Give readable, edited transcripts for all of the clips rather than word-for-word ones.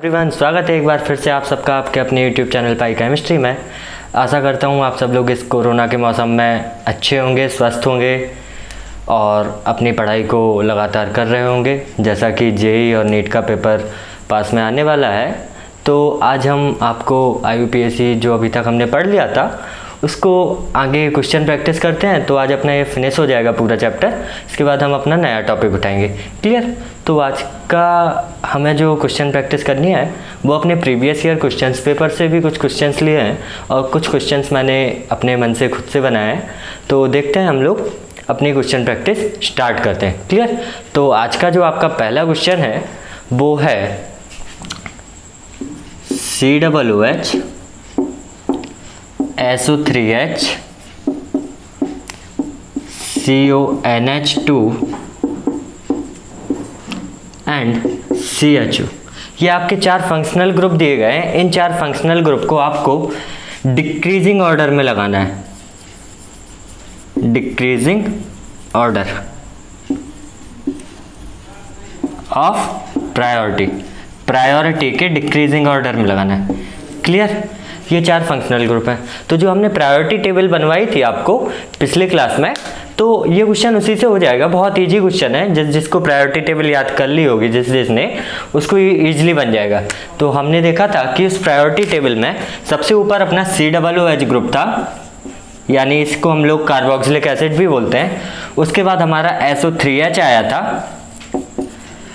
Everyone, स्वागत है एक बार फिर से आप सबका आपके अपने यूट्यूब चैनल पाई केमिस्ट्री में। आशा करता हूँ आप सब लोग इस कोरोना के मौसम में अच्छे होंगे, स्वस्थ होंगे और अपनी पढ़ाई को लगातार कर रहे होंगे। जैसा कि जेईई और नीट का पेपर पास में आने वाला है, तो आज हम आपको आईयूपीएसी जो अभी तक हमने पढ़ लिया था उसको आगे क्वेश्चन प्रैक्टिस करते हैं। तो आज अपना ये फिनिश हो जाएगा पूरा चैप्टर। इसके बाद हम अपना नया टॉपिक उठाएंगे। क्लियर? तो आज का हमें जो क्वेश्चन प्रैक्टिस करनी है वो अपने प्रीवियस ईयर क्वेश्चंस पेपर से भी कुछ क्वेश्चंस लिए हैं और कुछ क्वेश्चंस मैंने अपने मन से खुद से बनाए हैं। तो देखते हैं हम लोग अपनी क्वेश्चन प्रैक्टिस स्टार्ट करते हैं। क्लियर? तो आज का जो आपका पहला क्वेश्चन है वो है COOH SO3H CONH2 and CHO। ये आपके चार फंक्शनल ग्रुप दिए गए हैं। इन चार फंक्शनल ग्रुप को आपको डिक्रीजिंग ऑर्डर में लगाना है। डिक्रीजिंग ऑर्डर ऑफ प्रायोरिटी के डिक्रीजिंग ऑर्डर में लगाना है। क्लियर? ये चार फंक्शनल ग्रुप हैं। तो जो हमने प्रायोरिटी टेबल बनवाई थी आपको पिछले क्लास में, तो ये क्वेश्चन उसी से हो जाएगा। बहुत इजी क्वेश्चन है। जिसको प्रायोरिटी टेबल याद कर ली होगी जिसने उसको इजीली बन जाएगा। तो हमने देखा था कि उस प्रायोरिटी टेबल में सबसे ऊपर अपना COOH ग्रुप था, यानी इसको हम लोग कार्बोक्सिलिक एसिड भी बोलते हैं। उसके बाद हमारा SO3H आया था,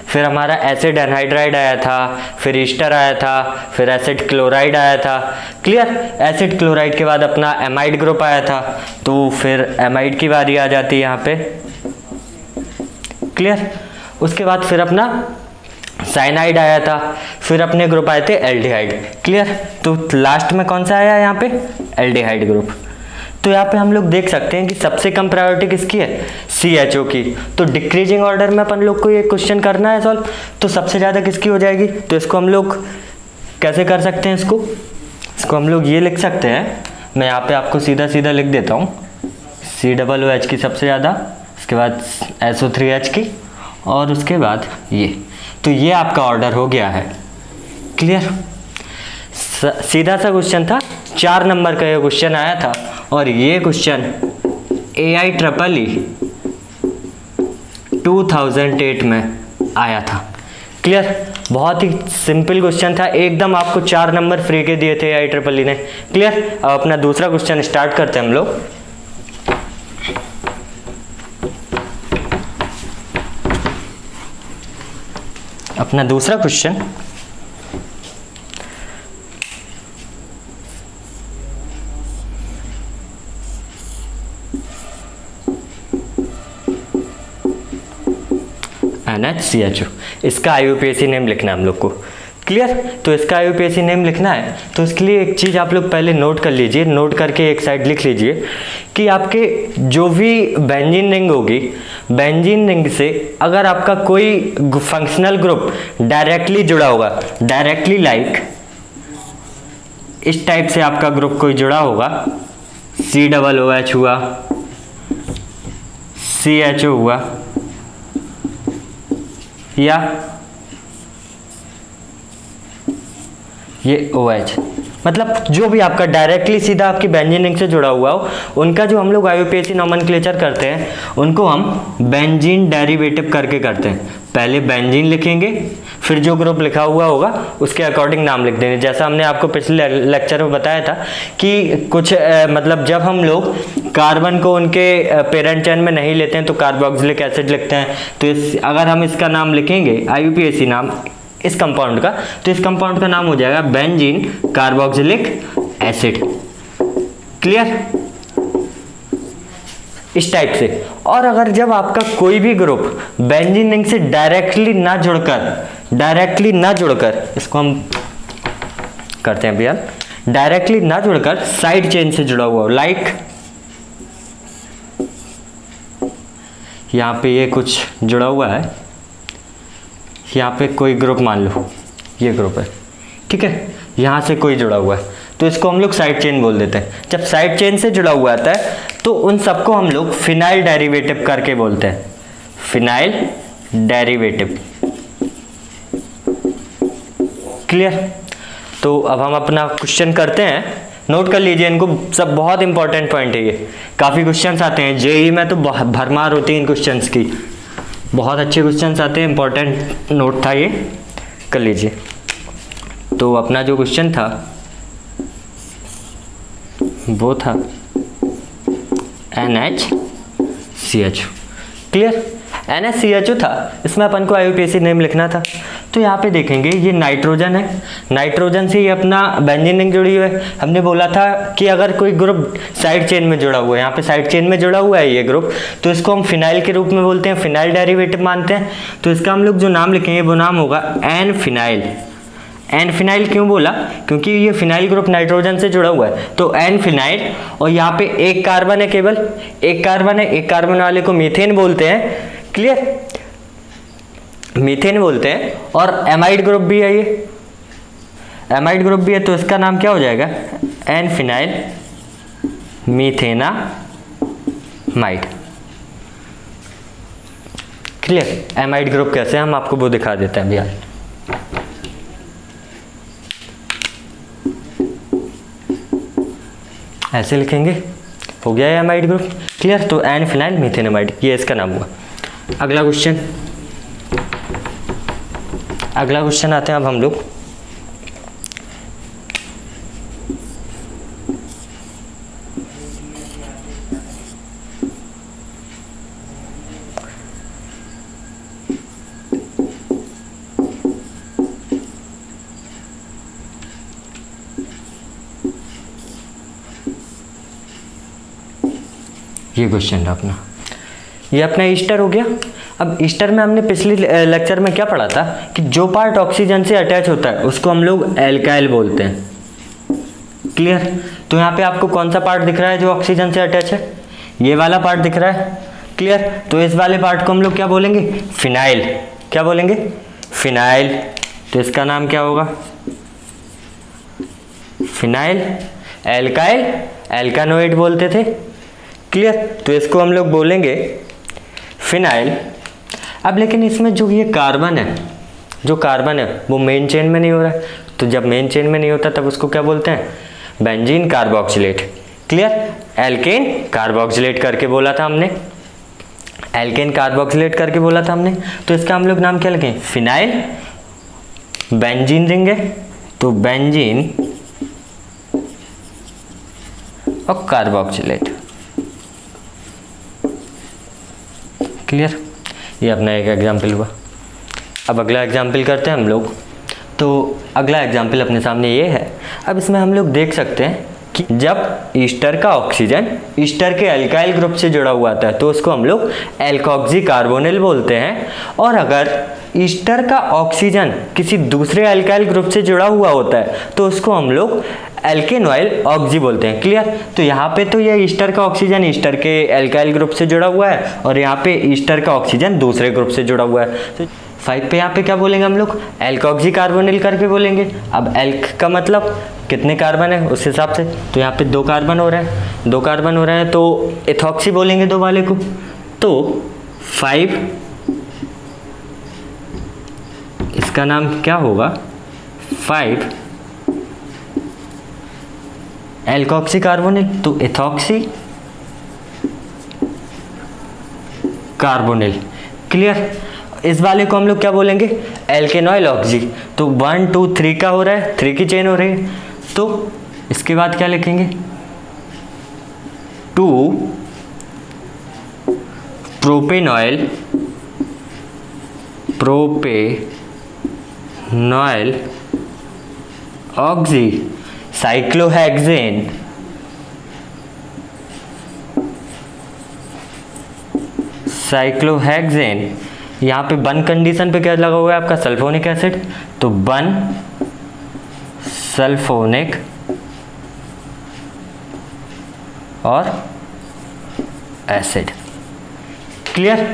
फिर हमारा एसिड एनहाइड्राइड आया था, फिर ईस्टर आया था, फिर एसिड क्लोराइड आया था। क्लियर? एसिड क्लोराइड के बाद अपना एमाइड ग्रुप आया था, तो फिर एमाइड की बारी आ जाती है यहाँ पे। क्लियर? उसके बाद फिर अपना साइनाइड आया था, फिर अपने ग्रुप आए थे एल्डिहाइड। क्लियर? तो लास्ट में कौन सा आया यहाँ पे? Aldehyde group. तो यहाँ पे हम लोग देख सकते हैं कि सबसे कम प्रायोरिटी किसकी है? CHO की। तो डिक्रीजिंग ऑर्डर में अपन लोग को ये क्वेश्चन करना है सॉल्व, तो सबसे ज़्यादा किसकी हो जाएगी? तो इसको हम लोग कैसे कर सकते हैं? इसको हम लोग ये लिख सकते हैं। मैं यहाँ पे आपको सीधा सीधा लिख देता हूँ। COOH की सबसे ज़्यादा, उसके बाद SO3H की और उसके बाद ये। तो ये आपका ऑर्डर हो गया है। क्लियर? सीधा सा क्वेश्चन था, 4 नंबर का ये क्वेश्चन आया था और ये क्वेश्चन AIEEE 2008 में आया था। क्लियर? बहुत ही सिंपल क्वेश्चन था एकदम। आपको 4 नंबर फ्री के दिए थे AIEEE ने। क्लियर? अब अपना दूसरा क्वेश्चन स्टार्ट करते हैं हम लोग। अपना दूसरा क्वेश्चन NHCHO। इसका आईयूपीएसी नेम लिखना है हम लोग को। क्लियर? तो इसका आईयूपीएसी नेम लिखना है तो इसके लिए एक चीज़ आप लोग पहले नोट कर लीजिए। नोट करके एक साइड लिख लीजिए कि आपके जो भी बेंजीन रिंग होगी, बेंजीन रिंग से अगर आपका कोई फंक्शनल ग्रुप डायरेक्टली जुड़ा होगा, डायरेक्टली लाइक इस टाइप से आपका ग्रुप कोई जुड़ा होगा, COOH हुआ, CHO हुआ या ये OH, मतलब जो भी आपका डायरेक्टली सीधा आपकी बेंजीन रिंग से जुड़ा हुआ हो, उनका जो हम लोग आईयूपीएसी नोमेनक्लेचर करते हैं उनको हम बेंजीन डेरिवेटिव करके करते हैं। पहले बेंजीन लिखेंगे, फिर जो ग्रुप लिखा हुआ होगा उसके अकॉर्डिंग नाम लिख देंगे। जैसा हमने आपको पिछले लेक्चर में बताया था कि कुछ मतलब जब हम लोग कार्बन को उनके पेरेंट चेन में नहीं लेते हैं तो कार्बोक्सिलिक एसिड लिखते हैं। तो अगर हम इसका नाम लिखेंगे आईयूपीएसी नाम इस कंपाउंड का, तो इस कंपाउंड का नाम हो जाएगा बेंजीन कार्बोक्सिलिक एसिड। क्लियर? इस टाइप से। और अगर जब आपका कोई भी ग्रुप बेंजीन रिंग से डायरेक्टली ना जुड़कर इसको हम करते हैं भैया, डायरेक्टली ना जुड़कर साइड चेन से जुड़ा हुआ हो, लाइक यहाँ पे ये कुछ जुड़ा हुआ है, यहाँ पे कोई ग्रुप मान लो ये ग्रुप है, ठीक है, यहाँ से कोई जुड़ा हुआ है तो इसको हम लोग साइड चेन बोल देते हैं। जब साइड चेन से जुड़ा हुआ आता है तो उन सबको हम लोग फिनाइल डेरिवेटिव करके बोलते हैं। Phenyl derivative. क्लियर। तो अब हम अपना क्वेश्चन करते हैं, नोट कर लीजिए इनको, सब बहुत इंपॉर्टेंट पॉइंट है ये। काफ़ी क्वेश्चंस आते हैं जेईई में, तो भरमार होती है इन क्वेश्चंस की, बहुत अच्छे क्वेश्चंस आते हैं, इंपॉर्टेंट नोट था ये, कर लीजिए। तो अपना जो क्वेश्चन था वो था NaCH, क्लियर। NaCHO था, इसमें अपन को IUPAC नेम लिखना था। तो यहाँ पे देखेंगे ये नाइट्रोजन है, नाइट्रोजन से ये अपना बेंजीन रिंग जुड़ी हुई है। हमने बोला था कि अगर कोई ग्रुप साइड चेन में जुड़ा हुआ है, यहाँ पे साइड चेन में जुड़ा हुआ है ये ग्रुप, तो इसको हम फिनाइल के रूप में बोलते हैं, फिनाइल डेरिवेटिव मानते हैं। तो इसका हम लोग जो नाम लिखेंगे वो नाम होगा एन फिनाइल। एन फिनाइल क्यों बोला? क्योंकि ये फिनाइल ग्रुप नाइट्रोजन से जुड़ा हुआ है, तो एन फिनाइल। और यहाँ पे एक कार्बन है, केवल एक कार्बन है, एक कार्बन वाले को मीथेन बोलते हैं, क्लियर, मीथेन बोलते हैं। और एमाइड ग्रुप भी है, ये एमाइड ग्रुप भी है, तो इसका नाम क्या हो जाएगा? N phenyl methanamide, clear. Amide group कैसे हम आपको वो दिखा देते हैं भैया। ऐसे लिखेंगे, हो गया है एमाइड ग्रुप, क्लियर। तो एन फिनाइल मीथेनामाइड, ये इसका नाम हुआ। अगला क्वेश्चन आते हैं अब हम लोग। ये क्वेश्चन है अपना, ये अपना ईस्टर हो गया। अब ईस्टर में हमने पिछले लेक्चर में क्या पढ़ा था कि जो पार्ट ऑक्सीजन से अटैच होता है उसको हम लोग एल्काइल बोलते हैं, क्लियर। तो यहाँ पे आपको कौन सा पार्ट दिख रहा है जो ऑक्सीजन से अटैच है? ये वाला पार्ट दिख रहा है, क्लियर। तो इस वाले पार्ट को हम लोग क्या बोलेंगे? फिनाइल। क्या बोलेंगे? फिनाइल। तो इसका नाम क्या होगा? फिनाइल। एल्काइल एल्कानोइड बोलते थे, क्लियर। तो इसको हम लोग बोलेंगे फिनाइल। अब लेकिन इसमें जो ये कार्बन है, जो कार्बन है वो मेन चेन में नहीं हो रहा है, तो जब मेन चेन में नहीं होता तब उसको क्या बोलते हैं? Benzene carboxylate, clear. Alkane carboxylate करके बोला था हमने, एल्केन कार्बोक्सिलेट करके बोला था हमने। तो इसका हम लोग नाम क्या लिखें? फिनाइल। बेंजीन रिंग है तो बेंजीन और कार्बोक्सिलेट, क्लियर। ये अपना एक एग्जाम्पल हुआ। अब अगला एग्जाम्पल करते हैं हम लोग। तो अगला एग्जाम्पल अपने सामने ये है। अब इसमें हम लोग देख सकते हैं कि जब ईस्टर का ऑक्सीजन ईस्टर के एल्काइल ग्रुप से जुड़ा हुआ था तो उसको हम लोग एल्कोक्सी कार्बोनिल बोलते हैं। और अगर ईस्टर का ऑक्सीजन किसी दूसरे एल्काइल ग्रुप से जुड़ा हुआ होता है तो उसको हम लोग एल्केनॉइल ऑक्सी बोलते हैं, क्लियर। तो यहाँ पे तो ये ईस्टर का ऑक्सीजन ईस्टर के एल्काइल ग्रुप से जुड़ा हुआ है और यहाँ पे ईस्टर का ऑक्सीजन दूसरे ग्रुप से जुड़ा हुआ है। तो 5 पे यहाँ पे क्या बोलेंगे हम लोग? एल्कोक्सी कार्बोनिल करके बोलेंगे। अब एल्क का मतलब कितने कार्बन है उस हिसाब से, तो यहाँ पे 2 कार्बन हो रहे हैं, 2 कार्बन हो रहे हैं, तो इथॉक्सी बोलेंगे 2 वाले को। तो 5, इसका नाम क्या होगा? 5 एल्कोक्सी कार्बोनिल, तो इथॉक्सी कार्बोनिल, क्लियर। इस वाले को हम लोग क्या बोलेंगे? एल्केनॉइल ऑक्सी। तो 1 2 3 का हो रहा है, 3 की चेन हो रही है, तो इसके बाद क्या लिखेंगे? 2 प्रोपेनॉइल ऑक्सी साइक्लोहेक्सेन यहाँ पे 1 कंडीशन पे क्या लगा हुआ है आपका? Sulphonic acid. तो 1 सल्फोनिक और एसिड, क्लियर।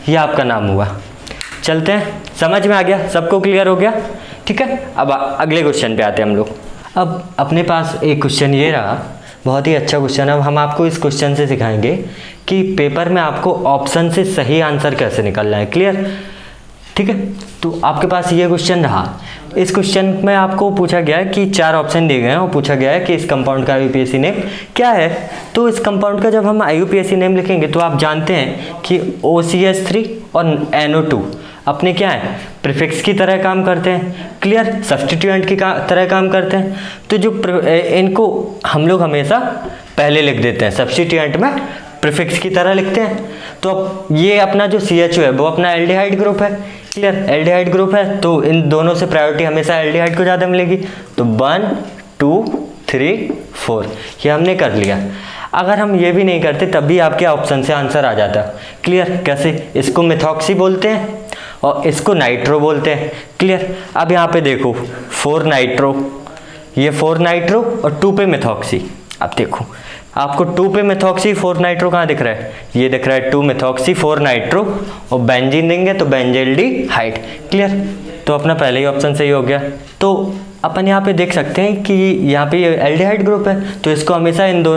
ये आपका नाम हुआ। चलते हैं, समझ में आ गया? सबको क्लियर हो गया? ठीक है। अब अगले क्वेश्चन पे आते हैं हम लोग। अब अपने पास एक क्वेश्चन ये रहा, बहुत ही अच्छा क्वेश्चन है। अब हम आपको इस क्वेश्चन से सिखाएंगे कि पेपर में आपको ऑप्शन से सही आंसर कैसे निकालना है, क्लियर। ठीक है, तो आपके पास ये क्वेश्चन रहा। इस क्वेश्चन में आपको पूछा गया है कि 4 ऑप्शन दिए गए हैं और पूछा गया है कि इस कंपाउंड का IUPAC नेम क्या है। तो इस कंपाउंड का जब हम IUPAC नेम लिखेंगे तो आप जानते हैं कि OCH3 और NO2 अपने क्या है, प्रीफिक्स की तरह काम करते हैं। क्लियर, सब्स्टिट्यूएंट की तरह काम करते हैं। तो जो इनको हम लोग हमेशा पहले लिख देते हैं, सब्स्टिट्यूएंट में प्रीफिक्स की तरह लिखते हैं। तो अब ये अपना जो CHO है वो अपना एल्डिहाइड ग्रुप है। क्लियर, एल्डिहाइड ग्रुप है तो इन दोनों से प्रायोरिटी हमेशा एल्डिहाइड को ज़्यादा मिलेगी। तो 1 2 3 4 ये हमने कर लिया। अगर हम ये भी नहीं करते तब भी आपके ऑप्शन से आंसर आ जाता। क्लियर, कैसे, इसको मिथॉक्सी बोलते हैं और इसको नाइट्रो बोलते हैं। क्लियर, अब यहाँ पे देखो 4 नाइट्रो, ये 4 नाइट्रो और 2 पे मिथॉक्सी। अब देखो आपको 2 पे मिथॉक्सी 4 नाइट्रो कहाँ दिख रहा है, ये दिख रहा है 2 मिथॉक्सी 4 नाइट्रो और बेंजीन देंगे तो बेंजल्डिहाइड। क्लियर, तो अपना पहले ही ऑप्शन सही हो गया। तो अपन यहाँ पे देख सकते हैं कि यहाँ पे ये एल्डिहाइड ग्रुप है तो इसको हमेशा इन दो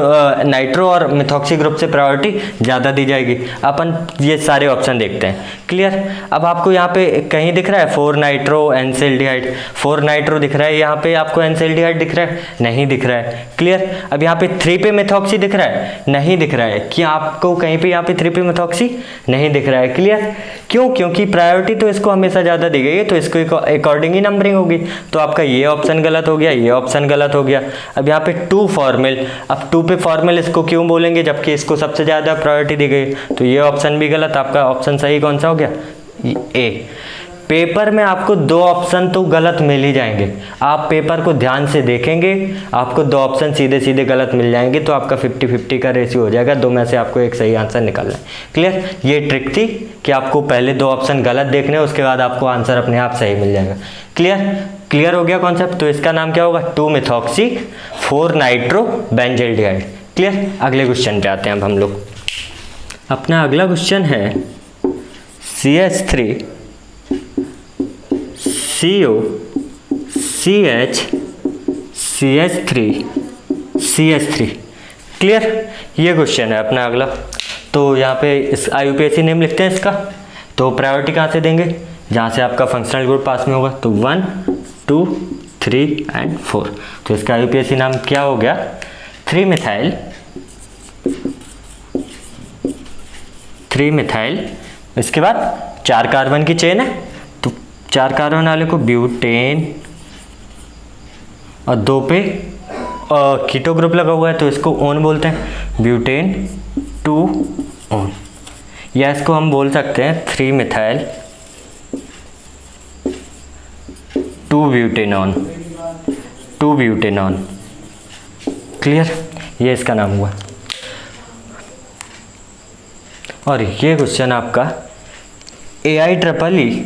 नाइट्रो और मिथॉक्सी ग्रुप से प्रायोरिटी ज़्यादा दी जाएगी। अपन ये सारे ऑप्शन देखते हैं। क्लियर, अब आपको यहाँ पे कहीं दिख रहा है 4 नाइट्रो एनसेल्डिहाइड, 4 नाइट्रो दिख रहा है, यहाँ पे आपको एनसेल्डिहाइड दिख रहा है, नहीं दिख रहा है। क्लियर, अब यहाँ पे 3 पे मिथॉक्सी दिख रहा है, नहीं दिख रहा है। कि आपको कहीं पे यहाँ पे 3 पे मिथॉक्सी नहीं दिख रहा है। क्लियर, क्यों, क्योंकि प्रायोरिटी तो इसको हमेशा ज़्यादा दी गई है तो इसको अकॉर्डिंग ही नंबरिंग होगी। तो आपका ये ऑप्शन गलत हो गया, ये ऑप्शन गलत हो गया। अब यहाँ पे 2 फॉर्मल, अब 2 पे फॉर्मल इसको क्यों बोलेंगे जबकि इसको सबसे ज़्यादा प्रायोरिटी दी गई, तो ये ऑप्शन भी गलत। आपका ऑप्शन सही कौन सा हो गया, ए। पेपर में आपको 2 ऑप्शन तो गलत मिल ही जाएंगे। आप पेपर को ध्यान से देखेंगे, आपको 2 ऑप्शन सीधे सीधे गलत मिल जाएंगे तो आपका 50-50 का रेशियो हो जाएगा, 2 में से आपको एक सही आंसर निकालना है। क्लियर, ये ट्रिक थी कि आपको पहले 2 ऑप्शन गलत देखने, उसके बाद आपको आंसर अपने आप सही मिल जाएगा। क्लियर, क्लियर हो गया कॉन्सेप्ट। तो इसका नाम क्या होगा, 2 मिथॉक्सी 4 नाइट्रो बेंजल्डिहाइड। क्लियर, अगले क्वेश्चन पे आते हैं अब हम लोग। अपना अगला क्वेश्चन है CH3 CO CH CH3 CH3। Clear, ये क्वेश्चन है अपना अगला। तो यहाँ पे इस IUPAC नेम लिखते हैं इसका। तो प्रायोरिटी कहाँ से देंगे, जहाँ से आपका फंक्शनल ग्रुप पास में होगा। तो 1 2 3 एंड 4। तो इसका IUPAC नाम क्या हो गया, 3 मिथाइल। इसके बाद 4 कार्बन की चेन है तो 4 कार्बन वाले को ब्यूटेन और 2 पे कीटो ग्रुप लगा हुआ है तो इसको ओन बोलते हैं, ब्यूटेन 2 ओन। या इसको हम बोल सकते हैं 3 मिथाइल 2 ब्यूटेनॉन। क्लियर, ये इसका नाम हुआ। और ये क्वेश्चन आपका AIEEE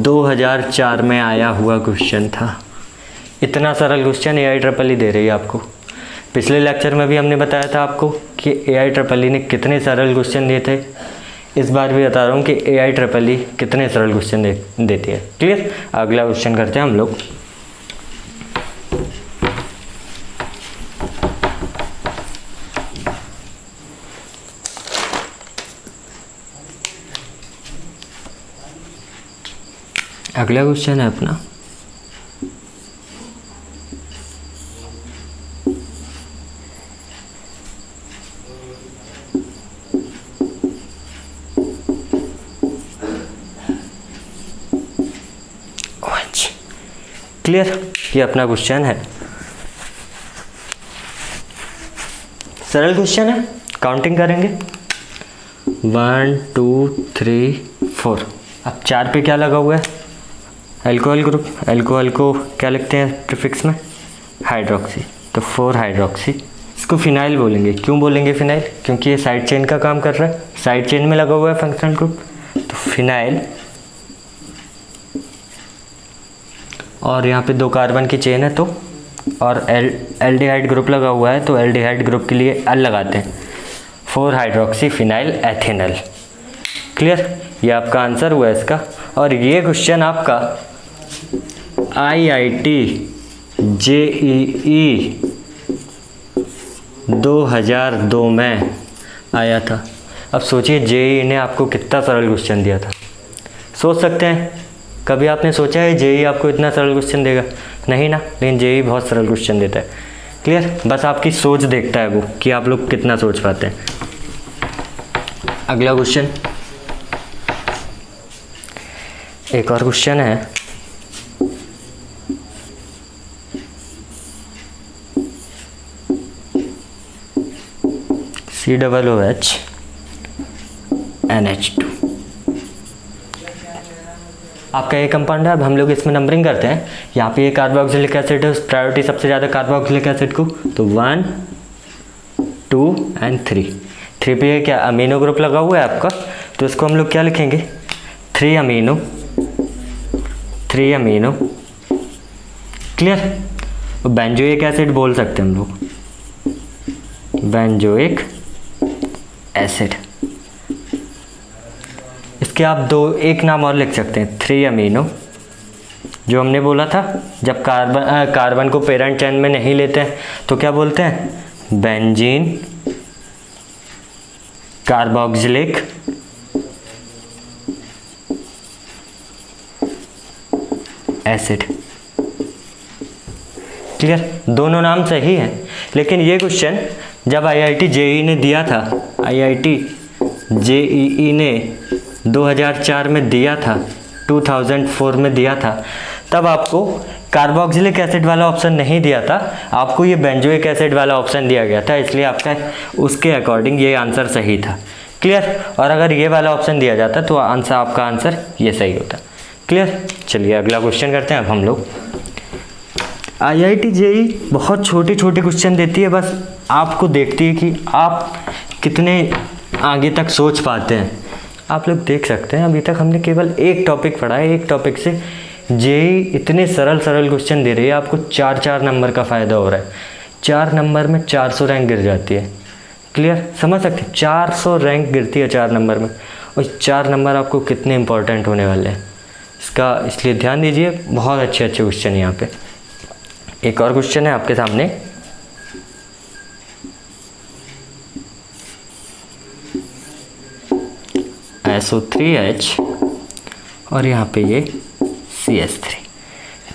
2004 में आया हुआ क्वेश्चन था। इतना सरल क्वेश्चन AIEEE दे रही है आपको। पिछले लेक्चर में भी हमने बताया था आपको कि AIEEE ने कितने सरल क्वेश्चन दिए थे। इस बार भी बता रहा हूँ कि AIEEE कितने सरल क्वेश्चन देती है। क्लियर, अगला क्वेश्चन करते हैं हम लोग। अगला क्वेश्चन है अपना क्लियर, ये अपना क्वेश्चन है, सरल क्वेश्चन है। काउंटिंग करेंगे 1 2 3 4। अब 4 पे क्या लगा हुआ है, अल्कोहल ग्रुप। अल्कोहल को क्या लिखते हैं प्रीफिक्स में, हाइड्रोक्सी। तो 4 हाइड्रोक्सी। इसको फिनाइल बोलेंगे। क्यों बोलेंगे फिनाइल, क्योंकि ये साइड चेन का काम कर रहा है, साइड चेन में लगा हुआ है फंक्शनल ग्रुप। तो फिनाइल, और यहाँ पे 2 कार्बन की चेन है तो, और एल्डिहाइड ग्रुप लगा हुआ है तो एल्डिहाइड ग्रुप के लिए एल लगाते हैं, 4 हाइड्रोक्सी फिनाइल एथेनल। क्लियर, ये आपका आंसर हुआ है इसका। और ये क्वेश्चन आपका IIT JEE 2002 में आया था। अब सोचिए जेईई ने आपको कितना सरल क्वेश्चन दिया था। सोच सकते हैं, कभी आपने सोचा है जेईई आपको इतना सरल क्वेश्चन देगा? नहीं ना, लेकिन जेईई बहुत सरल क्वेश्चन देता है। क्लियर? बस आपकी सोच देखता है वो कि आप लोग कितना सोच पाते हैं। अगला क्वेश्चन, एक और क्वेश्चन है। COOH NH2 आपका ये कंपाउंड है। अब हम लोग इसमें नंबरिंग करते हैं। यहाँ पे ये कार्बोक्सिलिक एसिड है, उस प्रायोरिटी सबसे ज़्यादा कार्बोक्सिलिक एसिड को, तो 1 2 एंड 3 पे ये क्या अमीनो ग्रुप लगा हुआ है आपका, तो इसको हम लोग क्या लिखेंगे? 3 अमीनो। क्लियर? बेंजोइक एसिड बोल सकते हैं हम लोग, बेंजोइक एसिड। इसके आप एक नाम और लिख सकते हैं, 3 अमीनो, जो हमने बोला था जब कार्बन को पेरेंट चेन में नहीं लेते हैं तो क्या बोलते हैं? Benzene carboxylic acid. क्लियर? दोनों नाम सही हैं, लेकिन ये क्वेश्चन जब IIT JEE ने दिया था, IIT JEE ने 2004 में दिया था, 2004 में दिया था, तब आपको कार्बोक्सिलिक एसिड वाला ऑप्शन नहीं दिया था, आपको ये बेंजोइक एसिड वाला ऑप्शन दिया गया था, इसलिए आपका उसके अकॉर्डिंग ये आंसर सही था। क्लियर? और अगर ये वाला ऑप्शन दिया जाता तो आपका आंसर ये सही होता। क्लियर? चलिए अगला क्वेश्चन करते हैं अब हम लोग। IIT JEE बहुत छोटे छोटे क्वेश्चन देती है, बस आपको देखती है कि आप कितने आगे तक सोच पाते हैं। आप लोग देख सकते हैं अभी तक हमने केवल एक टॉपिक पढ़ा है, एक टॉपिक से JEE इतने सरल क्वेश्चन दे रही है, आपको 4 नंबर का फ़ायदा हो रहा है। 4 नंबर में 400 रैंक गिर जाती है। क्लियर? समझ सकते हैं, 400 रैंक गिरती है 4 नंबर में, और 4 नंबर आपको कितने इंपॉर्टेंट होने वाले हैं इसका, इसलिए ध्यान दीजिए। बहुत अच्छे क्वेश्चन है यहाँ पे। एक और क्वेश्चन है आपके सामने, SO3H और यहाँ पे ये CH3।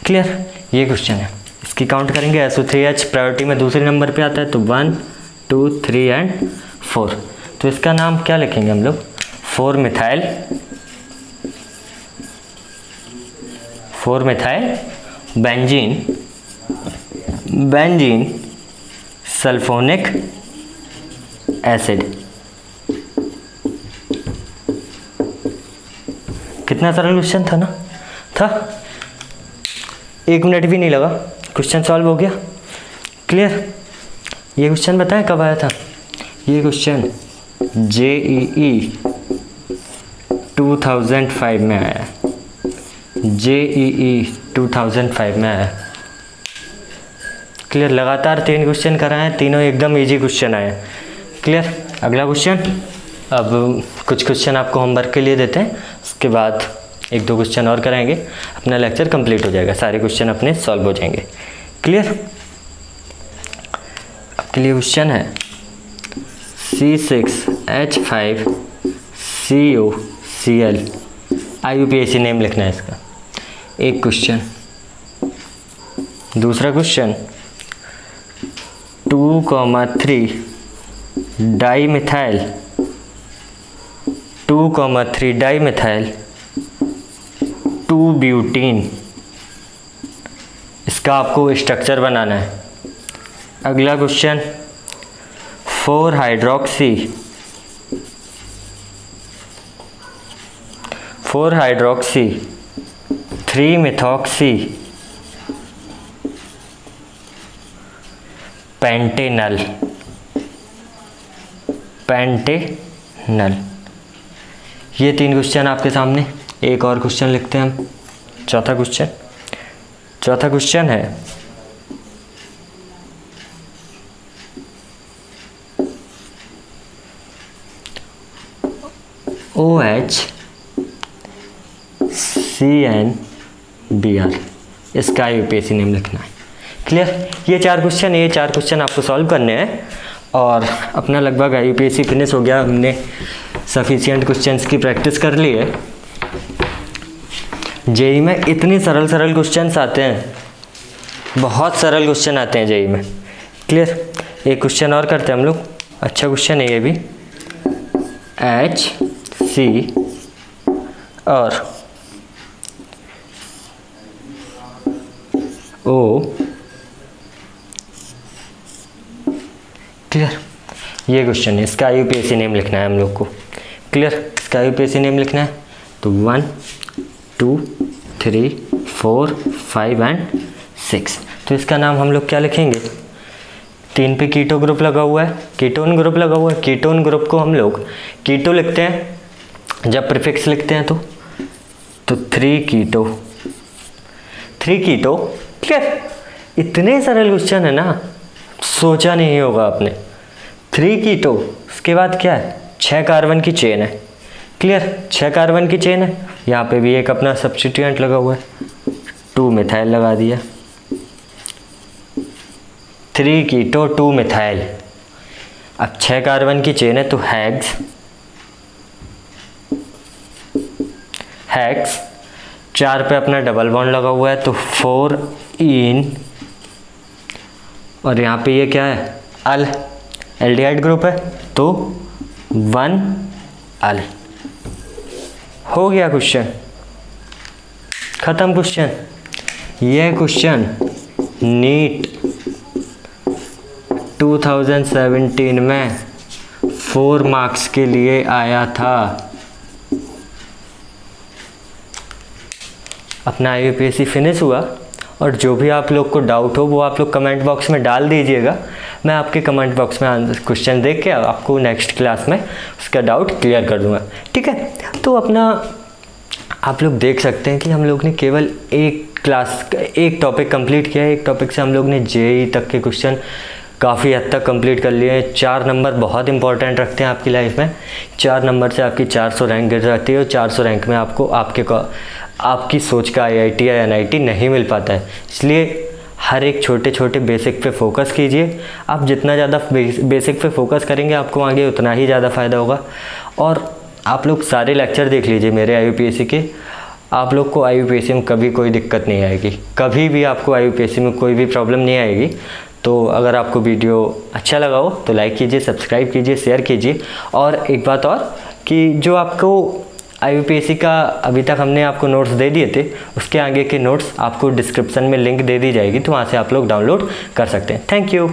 क्लियर? ये क्वेश्चन है, इसकी काउंट करेंगे। SO3H प्रायोरिटी में दूसरे नंबर पे आता है, तो 1 2 3 एंड 4, तो इसका नाम क्या लिखेंगे हम लोग? 4 मिथाइल बेंजीन सल्फोनिक एसिड। कितना सरल क्वेश्चन था ना? था, 1 मिनट भी नहीं लगा, क्वेश्चन सॉल्व हो गया। क्लियर? ये क्वेश्चन बताएं कब आया था? ये क्वेश्चन JEE 2005 में आया है। JEE 2005 में आया। क्लियर? लगातार 3 क्वेश्चन कराए, तीनों एकदम इजी क्वेश्चन आए। क्लियर? अगला क्वेश्चन, अब कुछ क्वेश्चन आपको होमवर्क के लिए देते हैं, उसके बाद 1-2 क्वेश्चन और कराएंगे, अपना लेक्चर कंप्लीट हो जाएगा, सारे क्वेश्चन अपने सॉल्व हो जाएंगे। क्लियर? आपके लिए क्वेश्चन है C6H5COCl, IUPAC नेम लिखना है इसका, एक क्वेश्चन। दूसरा क्वेश्चन 2,3 डाईमिथाइल 2-ब्यूटीन, इसका आपको स्ट्रक्चर बनाना है। अगला क्वेश्चन 4-हाइड्रोक्सी 3-मिथॉक्सी पेंटेनल। ये 3 क्वेश्चन आपके सामने। एक और क्वेश्चन लिखते हैं हम, चौथा क्वेश्चन है OHCnBr, इसका IUPAC नेम लिखना है। क्लियर? ये 4 क्वेश्चन आपको सॉल्व करने हैं और अपना लगभग IUPAC फिनिश हो गया। हमने सफिशिएंट क्वेश्चंस की प्रैक्टिस कर ली है। जेई में इतने सरल सरल क्वेश्चंस आते हैं, बहुत सरल क्वेश्चन आते हैं जेई में। क्लियर। एक क्वेश्चन और करते हैं हम लोग, अच्छा क्वेश्चन है ये भी। HC और O, क्लियर। ये क्वेश्चन है, इसका यूपीएससी नेम लिखना है हम लोग को। क्लियर। इसका यूपीएससी नेम लिखना है तो 1 2 3 4 5 एंड 6। तो इसका नाम हम लोग क्या लिखेंगे? 3 पे कीटो ग्रुप लगा हुआ है, कीटोन ग्रुप लगा हुआ है। कीटोन ग्रुप को हम लोग कीटो लिखते हैं जब प्रीफिक्स लिखते हैं तो 3 कीटो, 3 कीटो। क्लियर। इतने सरल क्वेश्चन है ना, सोचा नहीं होगा आपने। 3 कीटो, उसके बाद क्या है? 6 कार्बन की चेन है। क्लियर। 6 कार्बन की चेन है, यहाँ पे भी एक अपना सब्स्टिट्यूएंट लगा हुआ है, 2 मिथाइल लगा दिया। 3 कीटो 2 मिथाइल। अब 6 कार्बन की चेन है तो हेक्स, हेक्स। 4 पे अपना डबल बॉन्ड लगा हुआ है तो 4 इन, और यहाँ पे ये क्या है? अल, एल्डिहाइड ग्रुप है तो 1 अल। हो गया क्वेश्चन, खत्म क्वेश्चन। यह क्वेश्चन नीट 2017 में 4 मार्क्स के लिए आया था। अपना यूपीएससी फिनिश हुआ, और जो भी आप लोग को डाउट हो वो आप लोग कमेंट बॉक्स में डाल दीजिएगा। मैं आपके कमेंट बॉक्स में क्वेश्चन देख के आपको नेक्स्ट क्लास में उसका डाउट क्लियर कर दूंगा। ठीक है। तो अपना आप लोग देख सकते हैं कि हम लोग ने केवल एक टॉपिक कंप्लीट किया है। एक टॉपिक से हम लोग ने जेई तक के क्वेश्चन काफ़ी हद तक कंप्लीट कर लिए हैं। 4 नंबर बहुत इंपॉर्टेंट रखते हैं आपकी लाइफ में। 4 नंबर से आपकी 400 रैंक गिर जाती है, और 400 रैंक में आपको आपकी सोच का IIT या NIT नहीं मिल पाता है। इसलिए हर एक छोटे छोटे बेसिक पे फोकस कीजिए। आप जितना ज़्यादा बेसिक पे फोकस करेंगे आपको आगे उतना ही ज़्यादा फ़ायदा होगा। और आप लोग सारे लेक्चर देख लीजिए मेरे IUPAC के। आप लोग को IUPAC में कभी कोई दिक्कत नहीं आएगी, कभी भी आपको IUPAC में कोई भी प्रॉब्लम नहीं आएगी। तो अगर आपको वीडियो अच्छा लगा हो तो लाइक कीजिए, सब्सक्राइब कीजिए, शेयर कीजिए। और एक बात और कि जो आपको IUPAC का अभी तक हमने आपको नोट्स दे दिए थे, उसके आगे के नोट्स आपको डिस्क्रिप्शन में लिंक दे दी जाएगी, तो वहाँ से आप लोग डाउनलोड कर सकते हैं। Thank you.